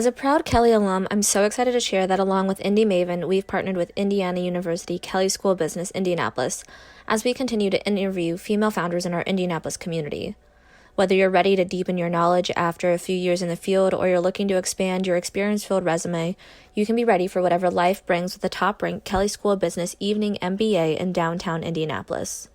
As a proud Kelly alum, I'm so excited to share that along with Indy Maven, we've partnered with Indiana University Kelley School of Business, Indianapolis, as we continue to interview female founders in our Indianapolis community. Whether you're ready to deepen your knowledge after a few years in the field or you're looking to expand your experience-filled resume, you can be ready for whatever life brings with the top-ranked Kelley School of Business Evening MBA in downtown Indianapolis.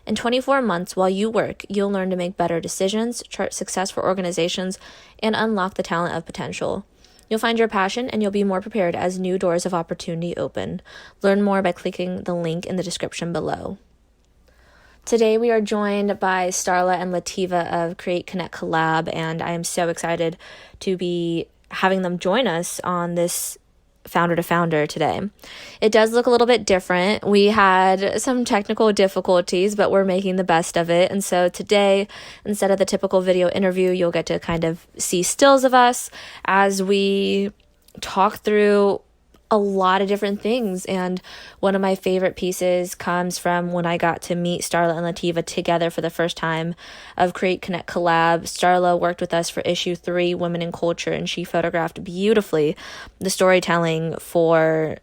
In 24 months, while you work, you'll learn to make better decisions, chart success for organizations, and unlock the talent of potential. You'll find your passion and you'll be more prepared as new doors of opportunity open. Learn more by clicking the link in the description below. Today we are joined by Starla and Lateva of Create Connect Collab, and I am so excited to be having them join us on this Founder to Founder today. It does look a little bit different. We had some technical difficulties, but we're making the best of it. And so today, instead of the typical video interview, you'll get to kind of see stills of us as we talk through a lot of different things. And one of my favorite pieces comes from when I got to meet Starla and Lateva together for the first time of Create Connect Collab. Starla worked with us for issue 3, Women in Culture, and she photographed beautifully the storytelling for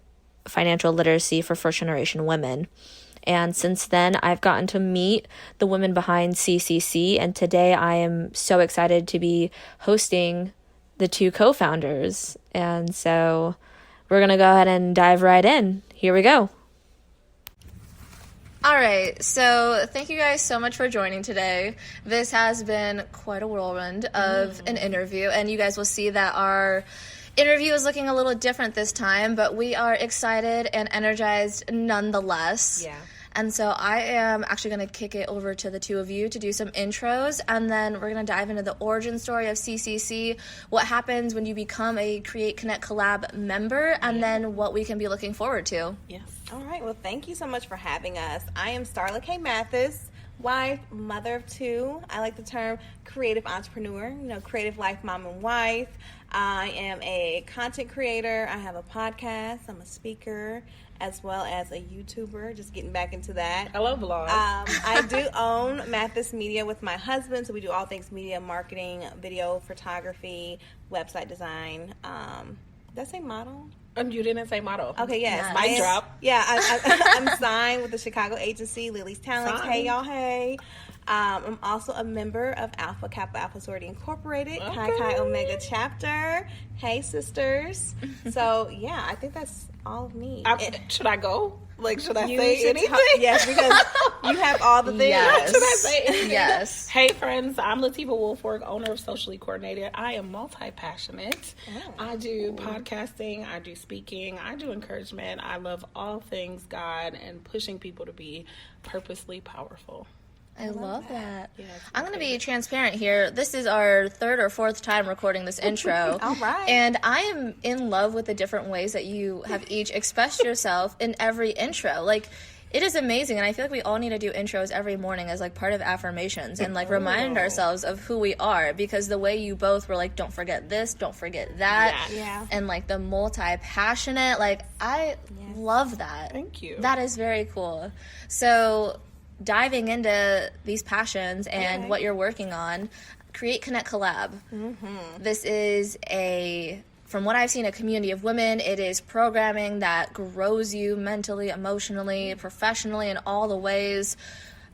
financial literacy for first-generation women. And since then, I've gotten to meet the women behind CCC, and today I am so excited to be hosting the 2 co-founders. And so we're going to go ahead and dive right in. Here we go. All right, so thank you guys so much for joining today. This has been quite a whirlwind of an interview, and you guys will see that our interview is looking a little different this time, but we are excited and energized nonetheless. Yeah. And so I am actually going to kick it over to the 2 of you to do some intros, and then we're going to dive into the origin story of CCC, what happens when you become a Create Connect Collab member, and then what we can be looking forward to. Yes. All right. Well, thank you so much for having us. I am Starla K. Mathis, wife, mother of 2. I like the term creative entrepreneur, creative life mom and wife. I am a content creator. I have a podcast. I'm a speaker, as well as a YouTuber, just getting back into that. I love vlogs. I do own Mathis Media with my husband, so we do all things media, marketing, video, photography, website design. Did I say model? You didn't say model. Okay, yes. Mic drop. Yeah, I'm signed with the Chicago agency, Lily's Talents. Signed. Hey, y'all, hey. I'm also a member of Alpha Kappa Alpha Sorority Incorporated, Chi Chi Omega chapter. Hey, sisters. So, yeah, I think that's all of me. Should I go? Should I say anything? Yes, because you have all the things. Yes. Should I say anything? Yes. Hey, friends, I'm Lateva Woolfork, owner of Socially Coordinated. I am multi-passionate. Oh, I do podcasting. I do speaking. I do encouragement. I love all things God and pushing people to be purposely powerful. I love that. Yes, I'm going to be transparent here. This is our 3rd or 4th time recording this intro. All right. And I am in love with the different ways that you have each expressed yourself in every intro. It is amazing, and I feel like we all need to do intros every morning as part of affirmations and remind ourselves of who we are, because the way you both were don't forget this, don't forget that, Yeah. and the multi-passionate, I love that. Thank you. That is very cool. So diving into these passions and what you're working on, Create Connect Collab. This is from what I've seen, a community of women. It is programming that grows you mentally, emotionally, professionally, in all the ways.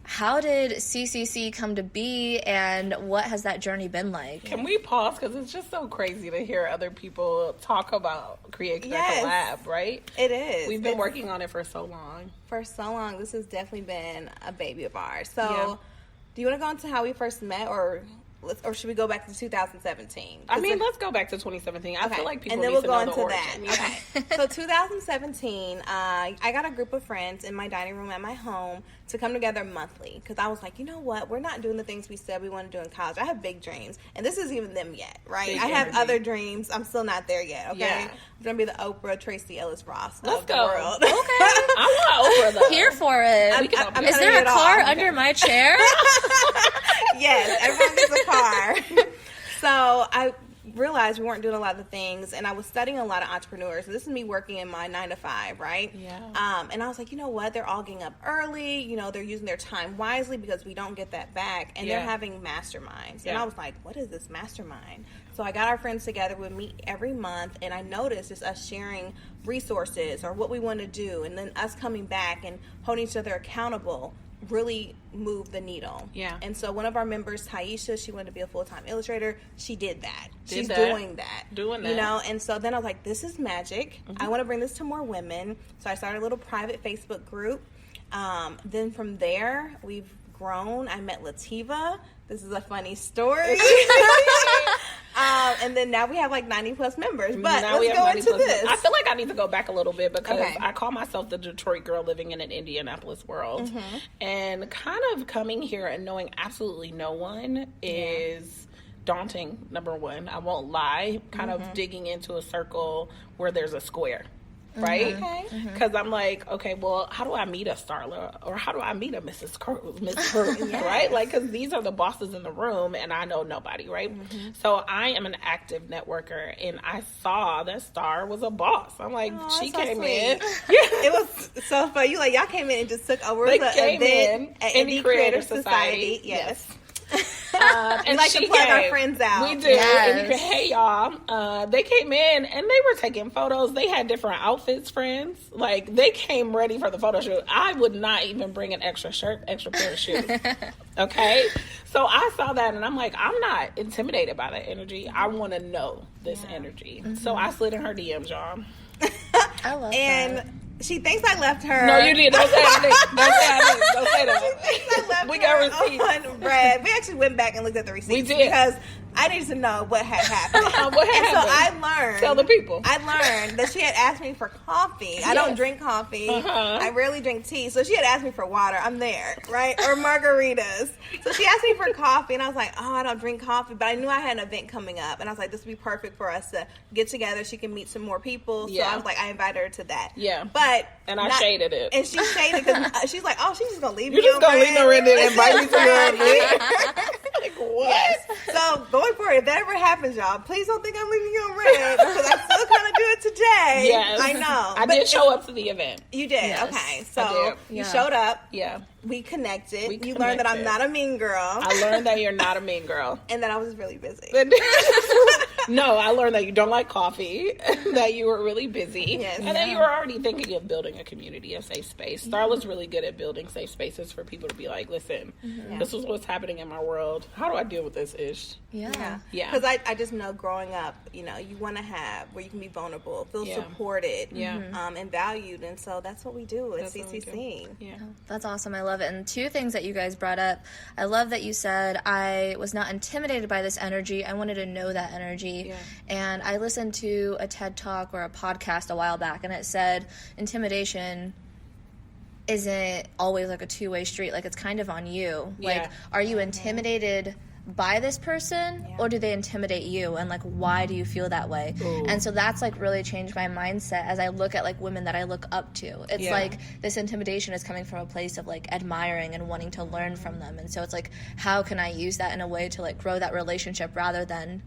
How did CCC come to be, and what has that journey been like? Can we pause? Because it's just so crazy to hear other people talk about Create Connect Collab, right? It is. We've been working on it for so long. This has definitely been a baby of ours. So, do you want to go into how we first met, or should we go back to 2017? Let's go back to 2017. I feel like people and then need we'll to go know into the origin. that. Okay. So 2017, I got a group of friends in my dining room at my home to come together monthly, because I was like, you know what? We're not doing the things we said we want to do in college. I have big dreams, and this isn't even them yet, right? Big I have energy. other dreams. I'm still not there yet, okay? Yeah. I'm going to be the Oprah, Tracy Ellis Ross Let's of go. the world. Okay. I want Oprah, though. Here for it. I'm Is gonna there get a it car all. under my chair? Yes, everyone gets a car. So realized we weren't doing a lot of the things, and I was studying a lot of entrepreneurs. So this is me working in my 9 to 5, right? Yeah. And I was like, you know what? They're all getting up early. You know, they're using their time wisely because we don't get that back. And they're having masterminds. And I was like, what is this mastermind? So I got our friends together. We meet every month, and I noticed just us sharing resources or what we want to do, and then us coming back and holding each other accountable really moved the needle. Yeah. And so one of our members, Taisha, she wanted to be a full-time illustrator. She did that. She's doing that. You know, and so then I was like, this is magic. I want to bring this to more women. So I started a little private Facebook group. Then from there, we've grown. I met Lateva. This is a funny story. And then now we have like 90 plus members. But now let's go into this. I feel like I need to go back a little bit because I call myself the Detroit girl living in an Indianapolis world. And kind of coming here and knowing absolutely no one is daunting, number one. I won't lie. Kind of digging into a circle where there's a square. Right? Because I'm like, okay, well, how do I meet a Starla? Or how do I meet a Miss Cruz? Right? Like, because these are the bosses in the room, and I know nobody, right? So I am an active networker, and I saw that Star was a boss. I'm like, she came in. It was so fun. Y'all came in and just took over the event at Indy Creative Society. Yes. And like to plug our friends out. We do. And hey, y'all. They came in and they were taking photos. They had different outfits, friends. Like, they came ready for the photo shoot. I would not even bring an extra shirt, extra pair of shoes. Okay? So I saw that and I'm like, I'm not intimidated by that energy. I want to know this energy. So I slid in her DMs, y'all. I love and that. She thinks I left her. No, you did. Don't say that. Don't say that. She thinks I left we her got receipts. on bread. We actually went back and looked at the receipts. We did. Because I needed to know what had happened. What happened? And so I learned. Tell the people. I learned that she had asked me for coffee. I don't drink coffee. I rarely drink tea. So she had asked me for water. I'm there, right? Or margaritas. So she asked me for coffee, and I was like, oh, I don't drink coffee. But I knew I had an event coming up, and I was like, this would be perfect for us to get together. She can meet some more people. So I was like, I invited her to that. Yeah. And I shaded it. And she shaded because she's like, oh, she's just going to leave me. You're just going to leave me around and invite me to your event? Like, what? Yes. So going forward, if that ever happens, y'all, please don't think I'm leaving you on red because I still kind of do it today. Yes. I know. I did show up to the event. You did? Yes. Okay. So you showed up. Yeah. We connected. You learned that I'm not a mean girl. I learned that you're not a mean girl. And that I was really busy. No, I learned that you don't like coffee, that you were really busy, Yes. and that you were already thinking of building a community, a safe space. Starla's really good at building safe spaces for people to be like, listen, this is what's happening in my world. How do I deal with this ish? Yeah. Because I just know growing up, you want to have where you can be vulnerable, feel supported, and valued. And so that's what we do at CCC. Yeah. That's awesome. I love it. And two things that you guys brought up. I love that you said, I was not intimidated by this energy. I wanted to know that energy. Yeah. And I listened to a TED Talk or a podcast a while back, and it said intimidation isn't always like a two-way street. Like, it's kind of on you. Yeah. Like, are you intimidated by this person or do they intimidate you, and like why do you feel that way? And so that's like really changed my mindset as I look at like women that I look up to. It's like this intimidation is coming from a place of like admiring and wanting to learn from them, and so it's like, how can I use that in a way to like grow that relationship rather than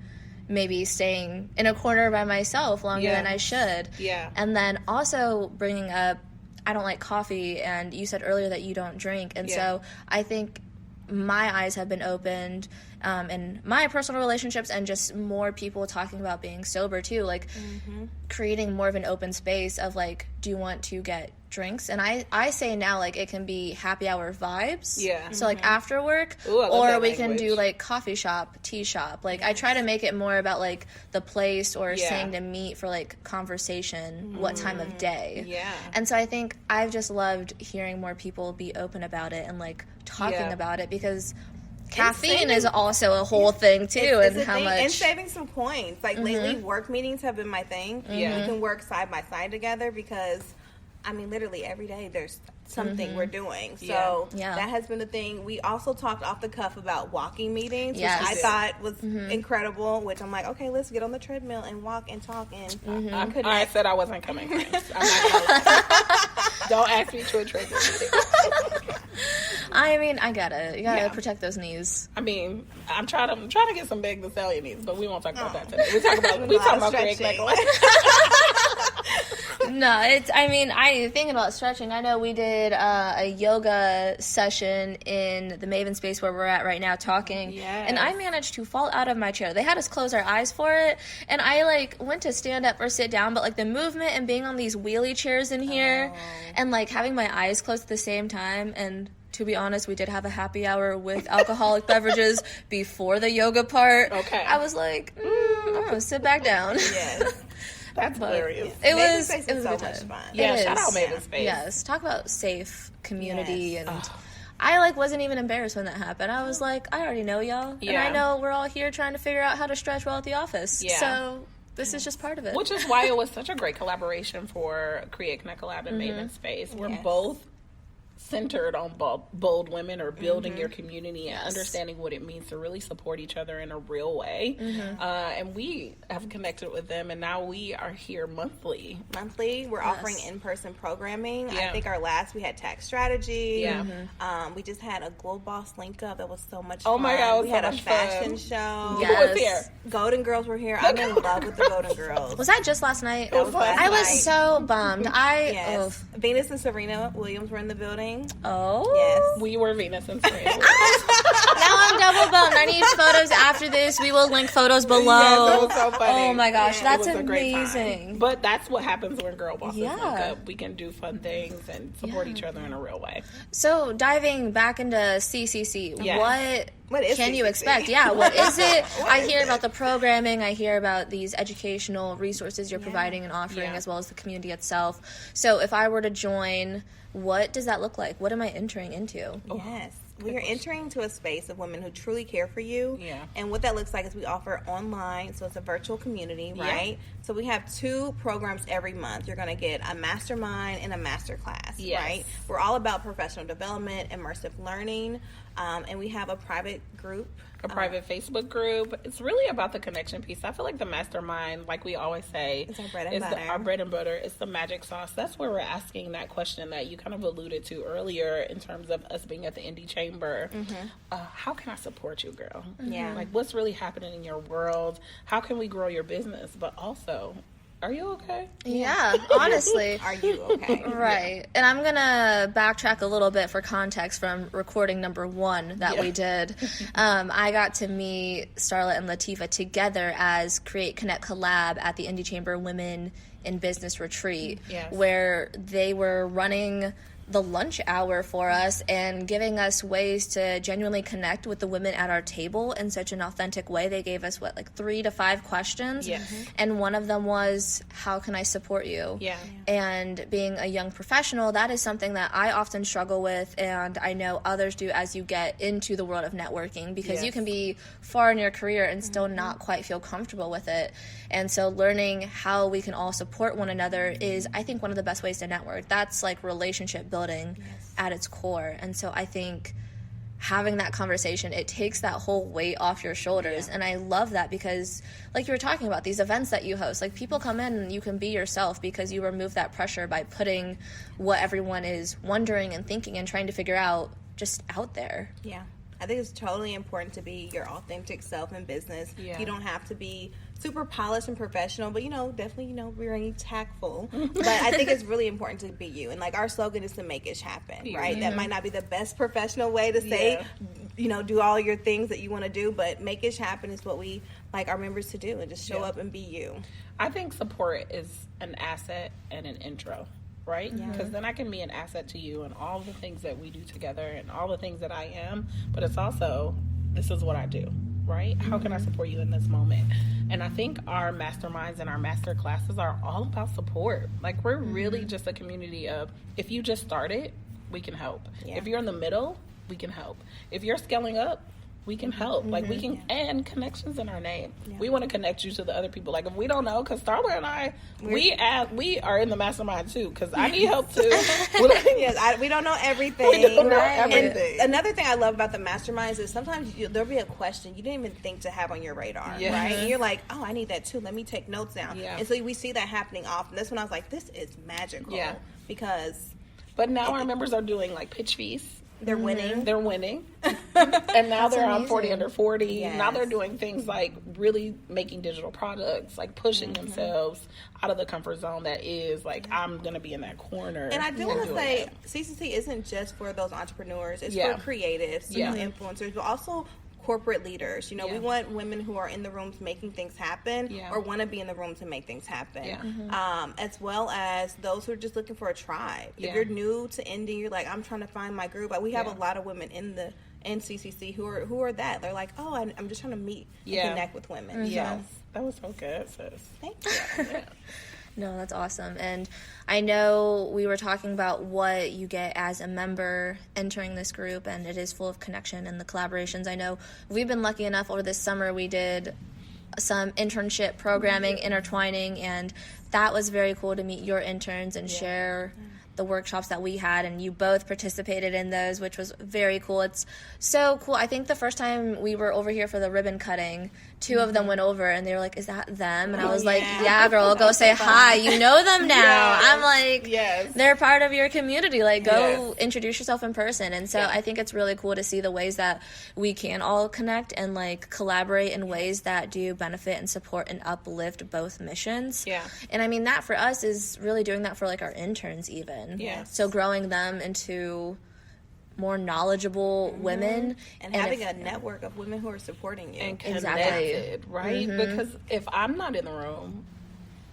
maybe staying in a corner by myself longer than I should. And then also bringing up, I don't like coffee, and you said earlier that you don't drink, and so I think my eyes have been opened in my personal relationships, and just more people talking about being sober too, like creating more of an open space of like, do you want to get drinks? And I say now, like, it can be happy hour vibes, so like after work, or we can do like coffee shop, tea shop. Like I try to make it more about like the place or saying to meet for like conversation, what time of day. And so I think I've just loved hearing more people be open about it and like talking about it, because caffeine is also a whole thing too, it's and how thing. much, and saving some points. Like lately, work meetings have been my thing. We can work side by side together, because I mean, literally every day there's something we're doing. So that has been the thing. We also talked off the cuff about walking meetings, which I thought was incredible, which I'm like, okay, let's get on the treadmill and walk and talk. And I said I wasn't coming, friends. I'm not gonna lie. Don't ask me to a treadmill meeting. I mean, I got it. You gotta protect those knees. I mean, I'm trying to get some big to sell your knees, but we won't talk about that today. We talk about create necklace. No, I thinking about stretching. I know we did a yoga session in the Maven space where we're at right now talking, and I managed to fall out of my chair. They had us close our eyes for it, and I went to stand up or sit down, but the movement and being on these wheelie chairs in here and having my eyes closed at the same time. And to be honest, we did have a happy hour with alcoholic beverages before the yoga part. Okay, I was like, I'm gonna sit back down. Yes. That's hilarious. It was so much fun. Yeah, shout out Maven's Space. Yes, talk about safe community and I wasn't even embarrassed when that happened. I was like, I already know y'all, and I know we're all here trying to figure out how to stretch well at the office. Yeah. So this is just part of it. Which is why it was such a great collaboration for Create Connect Collab and Maven's Space. We're both centered on bold women or building your community and understanding what it means to really support each other in a real way. And we have connected with them, and now we are here monthly. We're offering in-person programming. I think our last we had tax strategy. We just had a Glow Boss link up that was so much fun. Oh my God, we had a fashion show. Who was here? Golden Girls were here. I'm in love with the Golden Girls. Was that just last night? That was last night. I was so bummed. Venus and Serena Williams were in the building. Oh. Yes. We were Venus and Serena. Now I'm double bummed. I need photos after this. We will link photos below. Yes, it was so funny. Oh my gosh, that's amazing. But that's what happens when girl bosses link up. We can do fun things and support each other in a real way. So diving back into CCC, what is can CCC? you expect? Yeah, what is it? I hear about the programming. I hear about these educational resources you're providing and offering, as well as the community itself. So if I were to join, what does that look like? What am I entering into? Yes. We are entering to a space of women who truly care for you. Yeah. And what that looks like is we offer online, so it's a virtual community, right? So we have 2 programs every month. You're going to get a mastermind and a master class, right? We're all about professional development, immersive learning, and we have a private group. A private Facebook group. It's really about the connection piece. I feel like the mastermind, like we always say, it's our bread and butter. Our bread and butter. It's the magic sauce. That's where we're asking that question that you kind of alluded to earlier in terms of us being at the Indy Chamber. How can I support you, girl? Yeah. Like, what's really happening in your world? How can we grow your business? But also, are you okay? Yeah, honestly. Are you okay? Right. Yeah. And I'm going to backtrack a little bit for context from recording number 1 that we did. I got to meet Starla and Lateva together as Create Connect Collab at the Indy Chamber Women in Business Retreat, where they were running the lunch hour for us and giving us ways to genuinely connect with the women at our table in such an authentic way. They gave us 3 to 5 questions, and one of them was, how can I support you? And being a young professional, that is something that I often struggle with, and I know others do as you get into the world of networking, because you can be far in your career and still not quite feel comfortable with it. And so learning how we can all support one another is, I think, one of the best ways to network. That's relationship building at its core. And so I think having that conversation, it takes that whole weight off your shoulders. And I love that because, like you were talking about, these events that you host, people come in and you can be yourself because you remove that pressure by putting what everyone is wondering and thinking and trying to figure out just out there. Yeah. I think it's totally important to be your authentic self in business. You don't have to be super polished and professional, but definitely very tactful. But I think it's really important to be you. And our slogan is to make it happen, right? That might not be the best professional way to say, do all your things that you want to do, but make it happen is what we like our members to do, and just show up and be you. I think support is an asset and an intro. Right? Because then I can be an asset to you and all the things that we do together and all the things that I am, but it's also, this is what I do, right? How can I support you in this moment? And I think our masterminds and our master classes are all about support. We're really just a community of, if you just started, we can help. If you're in the middle, we can help. If you're scaling up, we can help. We can, and connections in our name. We want to connect you to the other people. If we don't know, because Starla and I, we are in the mastermind too, because I need help too. We don't know everything. We don't know everything. And another thing I love about the masterminds is sometimes there'll be a question you didn't even think to have on your radar, right? And you're like, oh, I need that too. Let me take notes down. And so we see that happening often. That's when I was like, this is magical. Because But now our members are doing like pitch feasts. They're winning. They're winning. And now they're on 40 under 40. Yes. Now they're doing things like really making digital products, like pushing themselves out of the comfort zone that is like, I'm going to be in that corner. And I do want to say, CCC isn't just for those entrepreneurs. It's for creatives, you know, influencers, but also corporate leaders. You know, we want women who are in the rooms making things happen or want to be in the rooms and make things happen. As well as those who are just looking for a tribe. If you're new to Indy, you're like, I'm trying to find my group. We have a lot of women in CCC who are that. They're like, oh, I'm just trying to meet and connect with women. Yes. That was so good, sis. Thank you. No, that's awesome. And I know we were talking about what you get as a member entering this group, and it is full of connection and the collaborations. I know we've been lucky enough over this summer, we did some internship programming, intertwining, and that was very cool to meet your interns and share the workshops that we had, and you both participated in those, which was very cool. It's so cool. I think the first time we were over here for the ribbon cutting, two of them went over and they were like, is that them? And I was like, yeah, girl, go say hi. You know them now. I'm like, they're part of your community. Like, go introduce yourself in person. And so I think it's really cool to see the ways that we can all connect and like collaborate in ways that do benefit and support and uplift both missions. And I mean, that for us is really doing that for like our interns even. So growing them into more knowledgeable women and having a network of women who are supporting you and connected, right? Because if I'm not in the room,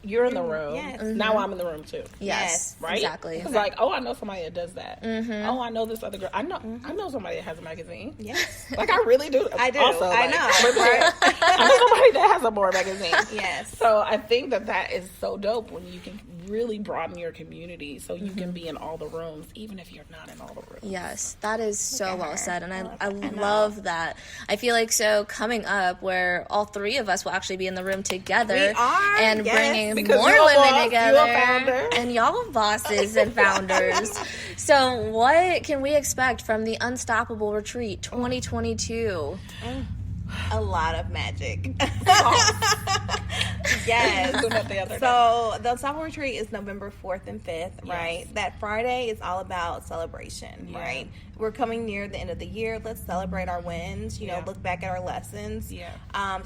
you're in the room. Now I'm in the room too. Right? Exactly. It's like, oh, I know somebody that does that. Oh, I know this other girl. I know somebody that has a magazine. Like I really do. I do. Also, I like, know. Right? I know somebody that has a more magazine. Yes. So I think that is so dope when you can really broaden your community so you can be in all the rooms, even if you're not in all the rooms. Yes, that is so well said, and I love that. I feel like so coming up where all three of us will actually be in the room together and bringing because more women together, and y'all bosses and founders. So what can we expect from the Unstoppable Retreat 2022? A lot of magic. Yes. So the Unstoppable Retreat is November 4th and 5th, right? That Friday is all about celebration, right? We're coming near the end of the year. Let's celebrate our wins, you know, look back at our lessons.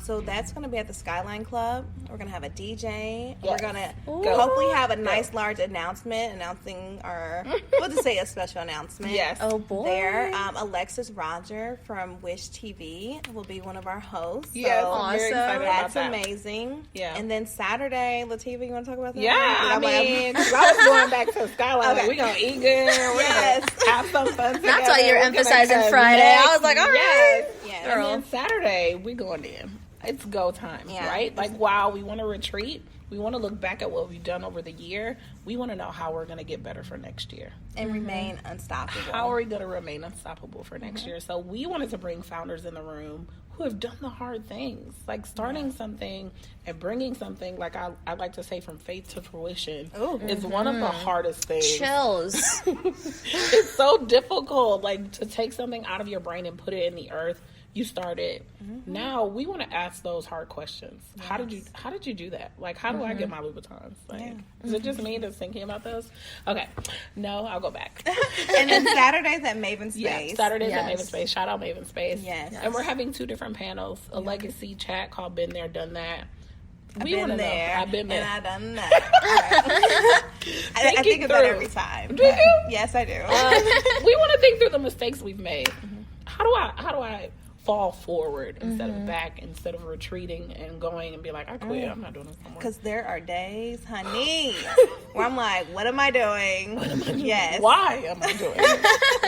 So that's going to be at the Skyline Club. We're going to have a DJ. We're going to hopefully have a nice large announcement announcing our, we'll just say a special announcement. Oh, boy. There. Alexis Roger from Wish TV will be one of our hosts. Awesome. Very excited That's about that. amazing. And then Saturday, Lateva, you want to talk about that? I mean, 'cause I was going back to Skyline. Like, we're going to eat good. We're going to have some fun together. That's why you're emphasizing Friday. I was like, all right. Yes. And then Saturday, we're going in. It's go time, right? Like, while we want to retreat, we want to look back at what we've done over the year. We want to know how we're going to get better for next year. And remain unstoppable. How are we going to remain unstoppable for next year? So we wanted to bring founders in the room who have done the hard things, like starting something and bringing something, like I like to say, from faith to fruition is one of the hardest things. Chills. It's so difficult, like, to take something out of your brain and put it in the earth. You started. Now we want to ask those hard questions. How did you do that? Like, how do I get my Louboutins? Like, is it just me that's thinking about those? Okay. No, I'll go back. And then Saturdays at Maven Space. Yeah, Saturdays at Maven Space. Shout out Maven Space. Yes. And we're having 2 different panels. A legacy chat called Been There, Done That. I've been there. I've been there. And I've done that. I think of that every time. Do you? Yes, I do. We want to think through the mistakes we've made. How do I fall forward instead of back, instead of retreating and going and be like, I quit, I'm not doing this anymore. Because there are days, honey, where I'm like, what am I doing? Yes. Why am I doing it?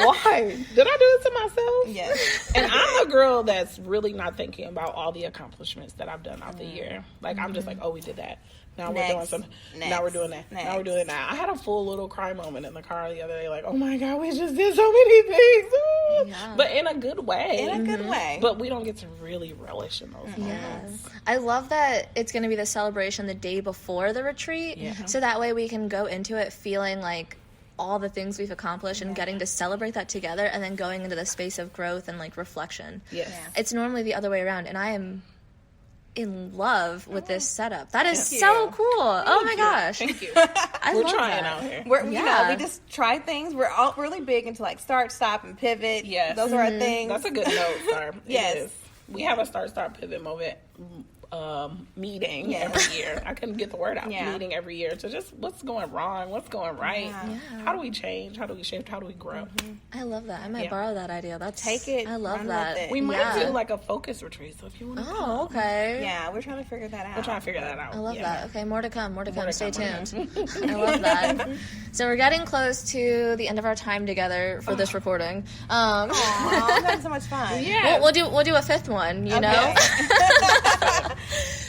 Why? Did I do this to myself? Yes. And I'm a girl that's really not thinking about all the accomplishments that I've done out the year. Like, I'm just like, oh, we did that. Now we're doing something. Now we're doing that. Now we're doing that. I had a full little cry moment in the car the other day. Like, oh my God, we just did so many things. But in a good way. In a good way. But we don't get to really relish in those moments. I love that it's going to be the celebration the day before the retreat. So that way we can go into it feeling like all the things we've accomplished and getting to celebrate that together, and then going into the space of growth and like reflection. It's normally the other way around, and I am in love with this setup. That is so cool. Oh my gosh. Thank you. We're trying out here. We just try things. We're all really big into like start, stop, and pivot. Yes. Those are our things. That's a good note, Star. Yes. It is. We have a start, stop, pivot moment meeting every year. I couldn't get the word out. Meeting every year to just what's going wrong, what's going right, how do we change, how do we shift, how do we grow. I love that. I might borrow that idea. Take it. I love that. We might do like a focus retreat, so if you want to come. Okay. Yeah, we're trying to figure that out. I love that. Okay, more to come. Stay tuned. I love that. So we're getting close to the end of our time together for this recording. We're having so much fun. Yeah. We'll do a fifth one, you know?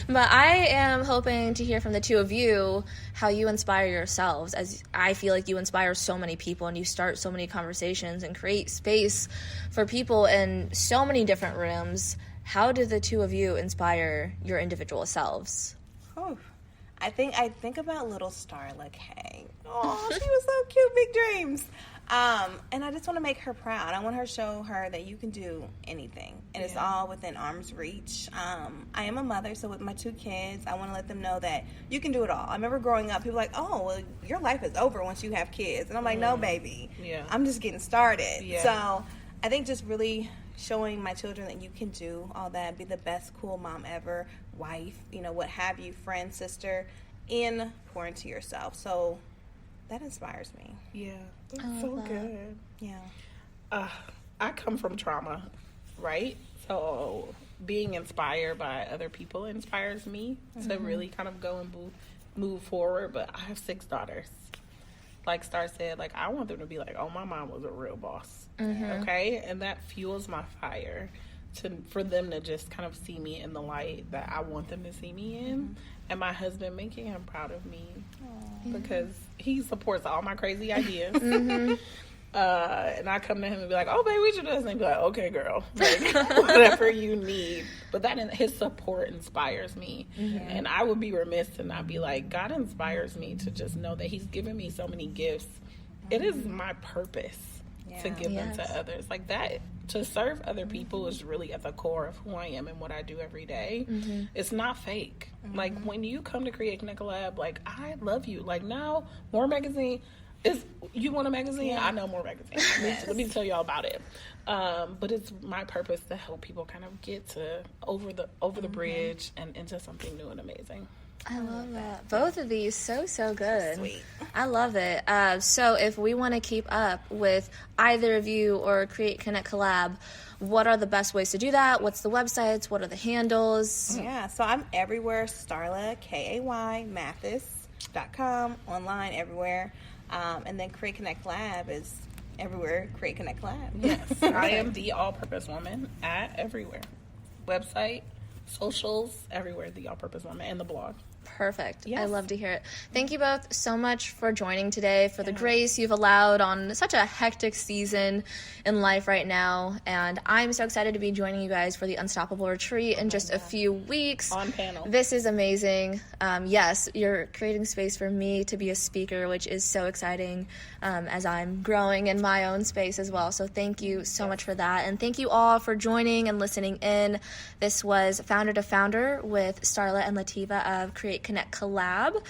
But I am hoping to hear from the two of you how you inspire yourselves, as I feel like you inspire so many people and you start so many conversations and create space for people in so many different rooms. How do the two of you inspire your individual selves? Oh, I think about little Starla K. Oh, she was so cute, big dreams. And I just want to make her proud. I want her to show her that you can do anything, and it's all within arm's reach. I am a mother, so with my 2 kids, I want to let them know that you can do it all. I remember growing up, people were like, oh, well, your life is over once you have kids. And I'm like, no, baby. I'm just getting started. So I think just really showing my children that you can do all that, be the best cool mom ever, wife, what have you, friend, sister, and pour into yourself. So that inspires me. Yeah. That's so good. Yeah. I come from trauma, right? So being inspired by other people inspires me to really kind of go and move forward. But I have 6 daughters. Like Star said, like I want them to be like, oh, my mom was a real boss. Okay? And that fuels my fire for them to just kind of see me in the light that I want them to see me in. And my husband making him proud of me. Because he supports all my crazy ideas. And I come to him and be like, oh, baby, we should do this. And he'd be like, okay, girl. Like, whatever you need. But his support inspires me. And I would be remiss to not be like, God inspires me to just know that he's given me so many gifts. It is my purpose to give them to others. Like that, to serve other people is really at the core of who I am and what I do every day. It's not fake. Like when you come to Create Connect Collab, like I love you. Like now, More Magazine you want a magazine? I know More Magazine. Let me tell you all about it. But it's my purpose to help people kind of get to over the bridge and into something new and amazing. I love that. Both of these, so good. Sweet. I love it. So if we want to keep up with either of you or Create Connect Collab, what are the best ways to do that? What's the websites? What are the handles? Yeah, so I'm everywhere. Starla, K-A-Y, Mathis.com, online, everywhere. And then Create Connect Collab is everywhere. Create Connect Collab. Yes, I am the all-purpose woman at everywhere. Website, socials, everywhere. The all-purpose woman and the blog. Perfect. Yes. I love to hear it. Thank you both so much for joining today, for the grace you've allowed on such a hectic season in life right now. And I'm so excited to be joining you guys for the Unstoppable Retreat in just a few weeks. On panel. This is amazing. Yes, you're creating space for me to be a speaker, which is so exciting as I'm growing in my own space as well. So thank you so much for that. And thank you all for joining and listening in. This was Founder to Founder with Starla and Lateva of Create Connect Collab,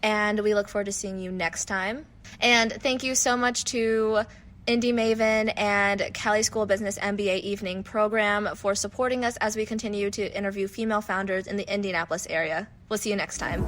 and we look forward to seeing you next time. And thank you so much to Indy Maven and Cali School Business MBA Evening Program for supporting us as we continue to interview female founders in the Indianapolis area. We'll see you next time.